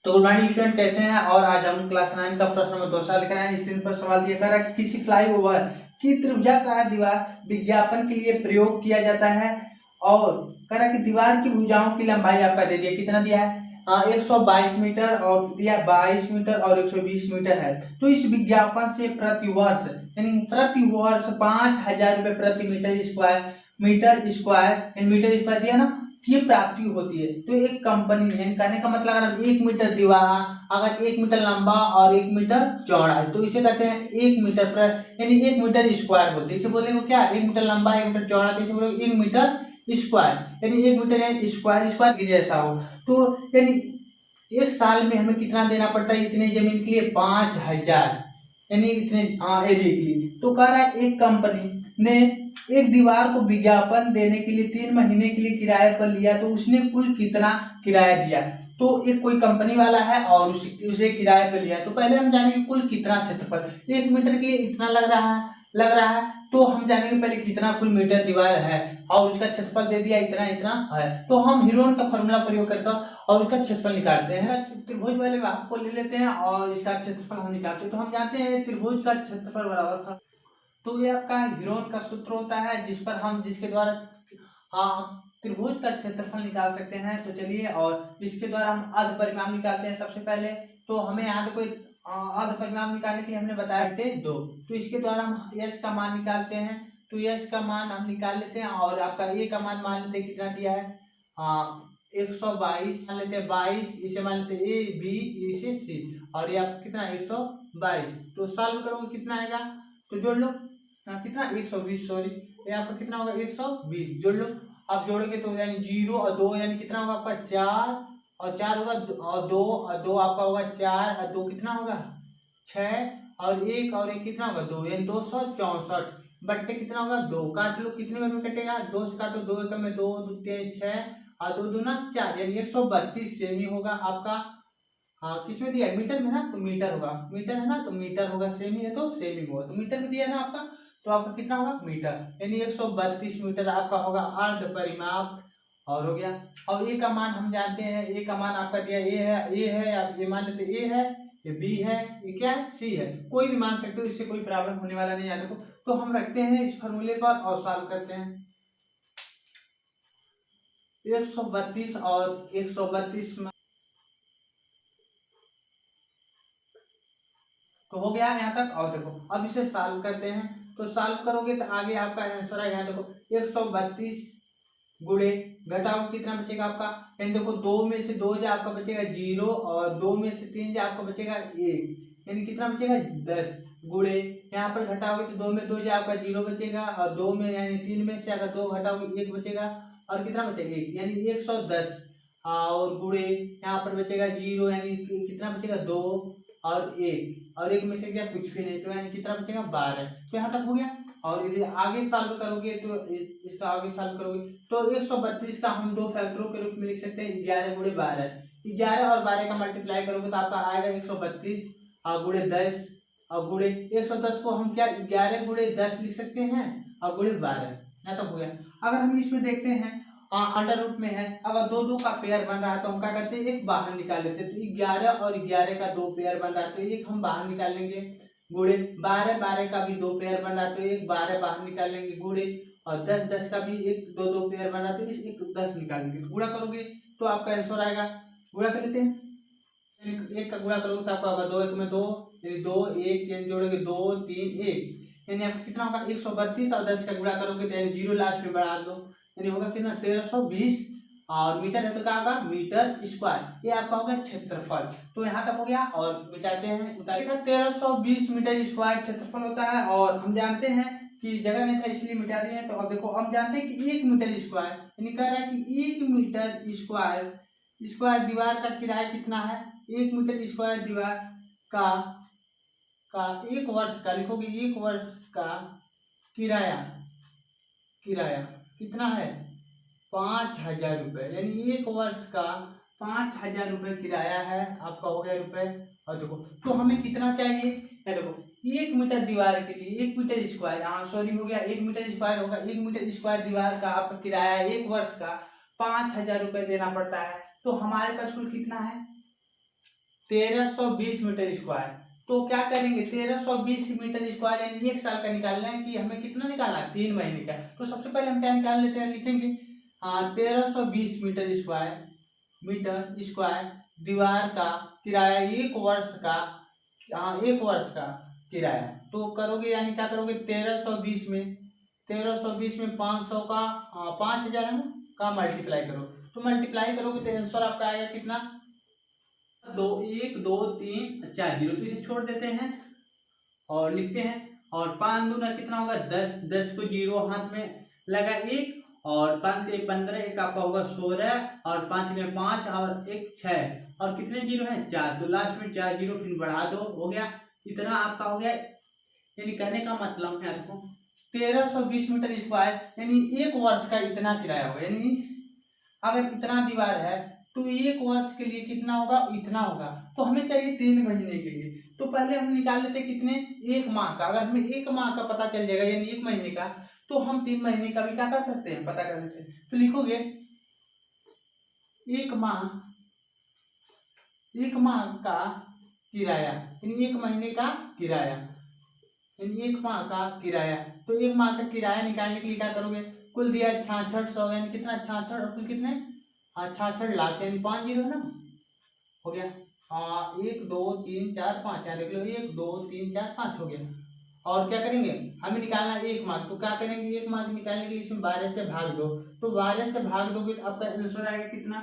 तो good morning student, कैसे हैं। और आज हम क्लास 9 का प्रश्न नंबर 2 लेकर आए। स्क्रीन पर सवाल दिया कर रहा है कि किसी फ्लाईओवर की त्रिभुजाकार दीवार विज्ञापन के लिए प्रयोग किया जाता है और कह रहा है कि दीवार की भुजाओं की लंबाई आपका दे दिया, कितना दिया है 122 मीटर और दिया 22 मीटर और 120 मीटर है। तो इस विज्ञापन से प्रतिवर्ष यानी प्रतिवर्ष 5,000 रुपये प्रति मीटर स्क्वायर दिया ना, ये प्राप्ति होती है। तो एक कंपनी में कहने का मतलब अगर 1 मीटर दीवार अगर 1 मीटर लंबा और 1 मीटर चौड़ा है तो इसे कहते हैं 1 मीटर यानी 1 मीटर स्क्वायर बोलते हैं। इसे बोलेंगे क्या, 1 मीटर लंबा 1 मीटर चौड़ा, तो इसे बोलेंगे 1 मीटर स्क्वायर यानी 1 मीटर यानी स्क्वायर के जैसा हो। तो यानी एक साल में हमें कितना देना पड़ता है इतने जमीन के लिए, 5,000 यानी इतने एरिया के लिए। तो कह रहा है एक कंपनी ने एक दीवार को विज्ञापन देने के लिए 3 महीने के लिए किराए पर लिया, तो उसने कुल कितना किराया दिया। तो एक कोई कंपनी वाला है और उसे किराए पर लिया। तो पहले हम जानेंगे कुल कितना क्षेत्रफल, 1 मीटर के लिए इतना लग रहा है। तो हम जानेंगे पहले कितना कुल मीटर दीवार है और उसका क्षेत्रफल दे दिया इतना इतना है। तो हम हीरोन का फॉर्मूला प्रयोग करके और उसका क्षेत्रफल निकालते हैं। त्रिभुज वाले भाग को ले लेते हैं और इसका क्षेत्रफल हम निकालते हैं। तो हम जानते हैं त्रिभुज का क्षेत्रफल बराबर, तो ये आपका हीरोन का सूत्र होता है जिसके द्वारा त्रिभुज का क्षेत्रफल निकाल सकते हैं। तो चलिए, और जिसके द्वारा हम अर्ध परिमाण निकालते हैं। सबसे पहले तो हमें यहाँ कोई अर्ध परिमाण निकालने के लिए हमने बताया थे 2, तो इसके द्वारा हम यश का मान निकालते हैं। तो यश का मान हम निकाल लेते हैं और आपका ए का मान लेते हैं, कितना दिया है 122 मान लेते हैं, 22 इसे मान लेते हैं ए बी इसे सी, और ये आपका कितना 122। तो सॉल्व करोगे कितना आएगा, तो जोड़ लो कितना 120, सॉरी ये आपका कितना होगा 120, जोड़ लो। आप जोड़ोगे तो यानी 0 और 2 यानी कितना होगा आपका 4 और 4 होगा और 2 आपका होगा 4 और 2 कितना होगा 6 और 1 और 1 कितना होगा 2 यानी 264 बट्टे कितना होगा 2, काट लो कितने बार में कटेगा 2 से काटो, 2 एकम में 2 2 3 6 और 2 दूना 4 यानी 132 सेमी होगा आपका। हाँ किसमें दिया है, मीटर में ना, तो मीटर होगा, मीटर है ना तो मीटर होगा, सेमी है तो सेमी होगा, तो मीटर में दिया है ना आपका, तो आपका कितना होगा मीटर यानी 132 मीटर आपका होगा अर्ध परिमाप। और हो गया। और ए का मान हम जानते हैं, ए का मान आपका दिया ए है आप ये मान लेते ए है, ये बी है, ये क्या है सी है, कोई भी मान सकते हो, इससे कोई प्रॉब्लम होने वाला नहीं है। देखो तो हम रखते हैं इस फॉर्मूले पर और सॉल्व करते हैं। 132 और 132 तो हो गया यहाँ तक। और देखो अब इसे सॉल्व करते हैं। तो सॉल्व करोगे तो आगे आपका आंसर आएगा, देखो 132 गुणे घटाओ कितना बचेगा आपका, यानी देखो 2 में से 2 जो आपका बचेगा 0 और 2 में से 3 जो आपका बचेगा 1 यानी कितना बचेगा 10 गुणे यहाँ पर घटाओगे तो 2 में 2 जो आपका 0 बचेगा और 2 में यानी 3 में से अगर 2 घटाओगे 1 बचेगा और कितना बचेगा 1 यानी 110 और गुणे यहाँ पर बचेगा 0 यानी कितना बचेगा 2 और 1 में से क्या कुछ भी नहीं, तो यानी कितना बचेगा 12। तो यहाँ तक हो गया। और यदि आगे सॉल्व करोगे तो इसका आगे सॉल्व करोगे तो 132 का हम 2 फैक्टरों के रूप में लिख सकते हैं 11 गुणे 12, 11 और 12 का मल्टीप्लाई करोगे तो आपका आएगा 132 और गुणे 10 और गुणे 110 को हम क्या 11 गुणे 10 लिख सकते हैं और गुणे 12, यहाँ तक हो गया। अगर हम इसमें देखते हैं अंडर रूट में है, अगर 2 2 का पेयर बन रहा है तो हम क्या करते हैं एक बाहर निकाल लेते हैं। तो 11 और 11 का 2 पेयर बन रहा है तो एक हम बाहर निकाल लेंगे, गुणे 12 12 का भी 2 पेयर बन रहा है तो एक 12 बाहर निकाल लेंगे, गुणे और 10 10 का भी एक 2 2 पेयर बन रहा है तो इस एक 10 निकालेंगे। तो गुणा करोगे तो आपका आंसर आएगा, गुणा कर लेते हैं, एक का गुणा करोगे तो आपका होगा 2 1 में 2 यानी 2 1 यानी जोड़ोगे 2 3 1 यानी आपका कितना होगा 132 और 10 का गुणा करोगे तो यानी 0 लास्ट में बढ़ा दो यानी होगा कितना 1320 और मीटर है तो क्या होगा मीटर स्क्वायर, ये आपका होगा क्षेत्रफल। तो यहाँ तक हो गया और मिटाते हैं, उतारिए 1320 मीटर स्क्वायर क्षेत्रफल होता है। और हम जानते हैं कि जगह नहीं था इसलिए मिटा दिए हैं। तो अब देखो हम जानते हैं कि 1 मीटर स्क्वायर यानी कह रहा है कि 1 मीटर स्क्वायर दीवार का किराया कितना है, 1 मीटर स्क्वायर दीवार का 1 वर्ष का लिखोगे, 1 वर्ष का किराया कितना है 5,000 रुपये यानी 1 वर्ष का 5,000 रुपये किराया है आपका, हो गया रुपए। और देखो तो हमें कितना चाहिए, देखो 1 मीटर दीवार के लिए 1 मीटर स्क्वायर, सॉरी हो गया 1 मीटर स्क्वायर होगा, 1 मीटर स्क्वायर दीवार का आपका किराया 1 वर्ष का 5,000 रुपये देना पड़ता है। तो हमारे पास कुल कितना है 1320 मीटर स्क्वायर। तो क्या करेंगे, 1320 मीटर स्क्वायर यानी 1 साल का निकालना है कि हमें कितना निकालना है, 3 महीने का। तो सबसे पहले हम क्या निकाल लेते हैं, लिखेंगे 1320 मीटर स्क्वायर दीवार का किराया 1 वर्ष का, 1 वर्ष का किराया। तो करोगे यानी क्या करोगे, 1320 में 500 का 5000 है ना का मल्टीप्लाई करो। तो मल्टीप्लाई करोगे तो आंसर आपका आएगा कितना, 1 2 3 4 0। तो इसे छोड़ देते हैं और लिखते हैं। और 5 दूना कितना होगा 10, 10 को 0 हाथ में लगा 1, और 5 के 15, एक आपका होगा 16, और 5 में 5 और 1 6, और कितने जीरो हैं 4। तो लास्ट में 4 जीरो फिर बढ़ा दो, हो गया इतना आपका हो गया। यानी कहने का मतलब है आपको 1320 मीटर स्क्वायर यानी 1 वर्ष का इतना किराया होगा। यानी अगर इतना दीवार है तो 1 वर्ष के लिए कितना होगा, इतना होगा। तो हमें चाहिए 3 महीने के लिए। तो पहले हम निकाल लेते कितने, 1 माह का। अगर हमें 1 माह का पता चल जाएगा यानी 1 महीने का, तो हम 3 महीने का भी क्या कर सकते हैं, पता कर सकते हैं। तो लिखोगे 1 माह का किराया यानी 1 महीने का किराया, यानी 1 माह का किराया। तो 1 माह का किराया निकालने के लिए क्या करोगे, कुल दिया 6600, यानी कितना 66 और कुल कितने 66 लाख, यानी 5 जीरो है ना, हो गया। 1 2 3 4 5, यहाँ देख लो 1 2 3 4 5 हो गया। और क्या करेंगे, हमें निकालना है 1 माह। तो क्या करेंगे, 1 माह निकालने के लिए इसमें 12 से भाग दो। तो 12 से भाग दोगे तो आपका आंसर आएगा कितना,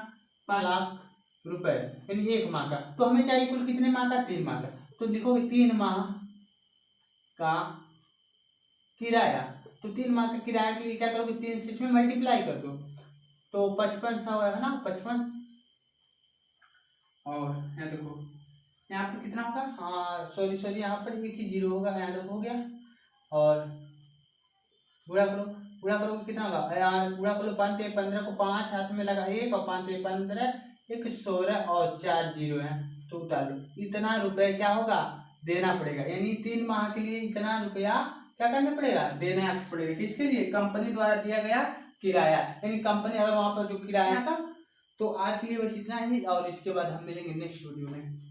5 लाख रुपए, यानी 1 माह का। तो हमें चाहिए कुल कितने माह का, 3 माह का। तो देखोगे 3 माह का किराया। तो 3 माह का किराया के लिए क्या करोगे, 3 से इसमें मल्टीप्लाई कर दो। तो 5500 है ना, 55, और यहाँ देखो यहाँ पर कितना होगा, सॉरी यहाँ पर एक ही जीरो होगा, यहाँ देखो हो गया। और गुणा करो कितना होगा यार, गुणा करो 5 से 15 को 5 हाथ में लगा 1, और 5 से 15 1 16, और 4 जीरो है तो उतारो। इतना रुपए क्या होगा, देना पड़ेगा। यानी 3 माह के लिए इतना रुपया क्या करना पड़ेगा, देना पड़ेगा। किसके लिए, कंपनी द्वारा दिया गया किराया। यानी कंपनी अगर वहां पर जो किराया था। तो आज के लिए बस इतना ही, और इसके बाद हम मिलेंगे नेक्स्ट वीडियो में।